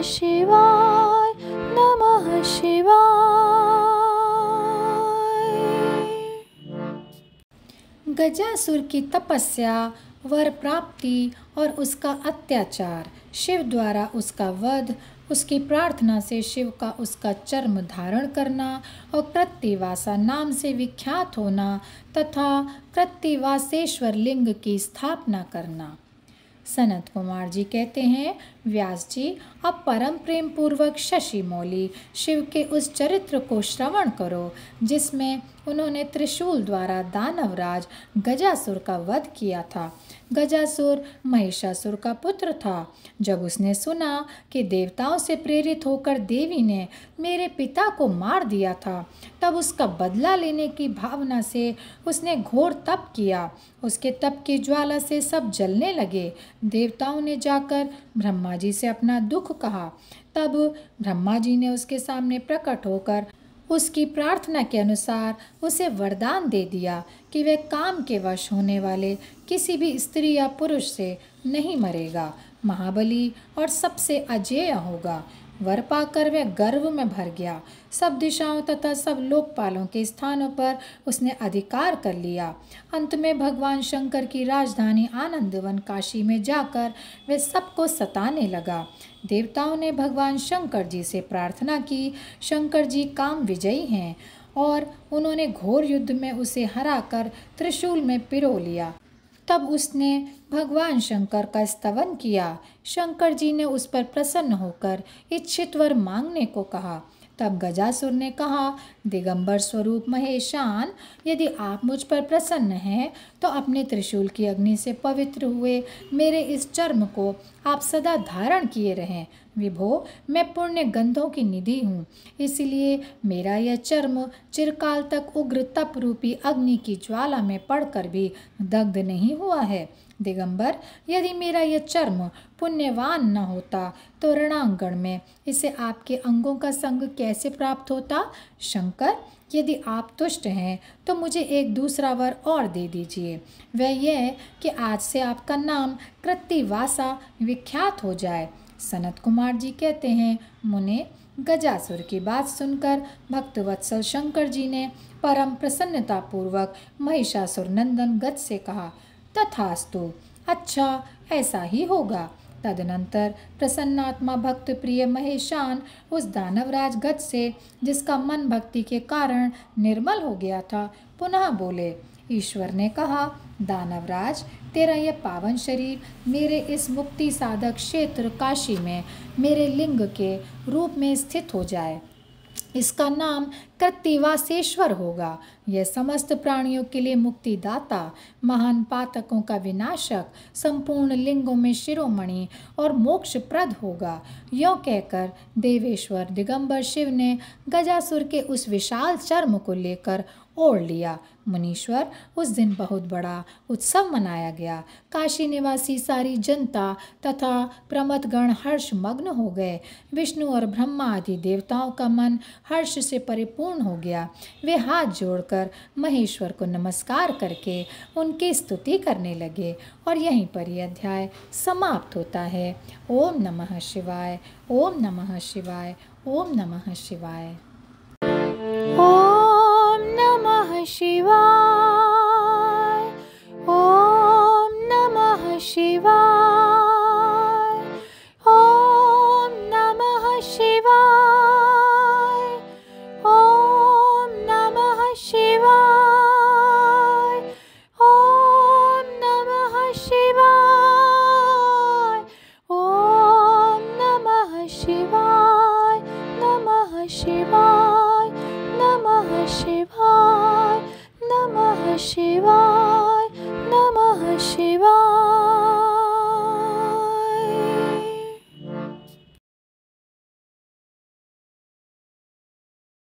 शिवाय, नमः शिवाय। गजासुर की तपस्या, वर प्राप्ति और उसका अत्याचार, शिव द्वारा उसका वध, उसकी प्रार्थना से शिव का उसका चर्म धारण करना और कृत्तिवासा नाम से विख्यात होना तथा कृत्तिवासेश्वर लिंग की स्थापना करना। सनत कुमार जी कहते हैं, व्यास जी अब परम प्रेम पूर्वक शशि मौली शिव के उस चरित्र को श्रवण करो जिसमें उन्होंने त्रिशूल द्वारा दानवराज गजासुर का वध किया था। गजासुर महिषासुर का पुत्र था। जब उसने सुना कि देवताओं से प्रेरित होकर देवी ने मेरे पिता को मार दिया था, तब उसका बदला लेने की भावना से उसने घोर तप किया। उसके तप की ज्वाला से सब जलने लगे। देवताओं ने जाकर ब्रह्मा जी से अपना दुख कहा। तब ब्रह्मा जी ने उसके सामने प्रकट होकर उसकी प्रार्थना के अनुसार उसे वरदान दे दिया कि वह काम के वश होने वाले किसी भी स्त्री या पुरुष से नहीं मरेगा, महाबली और सबसे अजेय होगा। वर पाकर वह गर्व में भर गया। सब दिशाओं तथा सब लोकपालों के स्थानों पर उसने अधिकार कर लिया। अंत में भगवान शंकर की राजधानी आनंदवन काशी में जाकर वह सबको सताने लगा। देवताओं ने भगवान शंकर जी से प्रार्थना की। शंकर जी काम विजयी हैं और उन्होंने घोर युद्ध में उसे हराकर त्रिशूल में पिरो लिया। तब उसने भगवान शंकर का स्तवन किया। शंकर जी ने उस पर प्रसन्न होकर इच्छित वर मांगने को कहा। तब गजासुर ने कहा, दिगंबर स्वरूप महेशान, यदि आप मुझ पर प्रसन्न हैं तो अपने त्रिशूल की अग्नि से पवित्र हुए मेरे इस चर्म को आप सदा धारण किए रहें। विभो, मैं पुण्य गंधों की निधि हूँ, इसलिए मेरा यह चर्म चिरकाल तक उग्र तप रूपी अग्नि की ज्वाला में पड़कर भी दग्ध नहीं हुआ है। दिगंबर, यदि मेरा यह चर्म पुण्यवान न होता तो रणांगण में इसे आपके अंगों का संग कैसे प्राप्त होता? शंकर, यदि आप तुष्ट हैं तो मुझे एक दूसरा वर और दे दीजिए। वह यह कि आज से आपका नाम कृत्तिवासा विख्यात हो जाए। सनत कुमार जी कहते हैं, मुने, गजासुर की बात सुनकर भक्तवत्सल शंकर जी ने परम प्रसन्नता पूर्वक महिषासुर नंदन गज से कहा, तथास्तु, अच्छा ऐसा ही होगा। तदनंतर प्रसन्नात्मा भक्त प्रिय महेशान उस दानवराज गज से, जिसका मन भक्ति के कारण निर्मल हो गया था, पुनः बोले। ईश्वर ने कहा, दानवराज, तेरा यह पावन शरीर मेरे इस मुक्ति साधक क्षेत्र काशी में मेरे लिंग के रूप में स्थित हो जाए। इसका नाम कृत्तिवासेश्वर होगा। यह समस्त प्राणियों के लिए मुक्तिदाता, महान पातकों का विनाशक, संपूर्ण लिंगों में शिरोमणि और मोक्षप्रद होगा। यों कहकर देवेश्वर दिगंबर शिव ने गजासुर के उस विशाल चर्म को लेकर ओढ़ लिया। मुनीश्वर, उस दिन बहुत बड़ा उत्सव मनाया गया। काशी निवासी सारी जनता तथा प्रमथगण हर्ष मग्न हो गए। विष्णु और ब्रह्मा आदि देवताओं का मन हर्ष से परिपूर्ण हो गया। वे हाथ जोड़कर महेश्वर को नमस्कार करके उनकी स्तुति करने लगे और यहीं पर यह अध्याय समाप्त होता है। ओम नमः शिवाय, ओम नमः शिवाय, ओम नमः शिवाय। ओम नमः शिवाय, ओम नमः शिवाय, ओम नमः शिवाय, ओम नमः शिवाय, ओम नमः शिवाय, ओम नमः शिवाय, नमः शिवाय, नमः शिवाय, नमः शिवाय।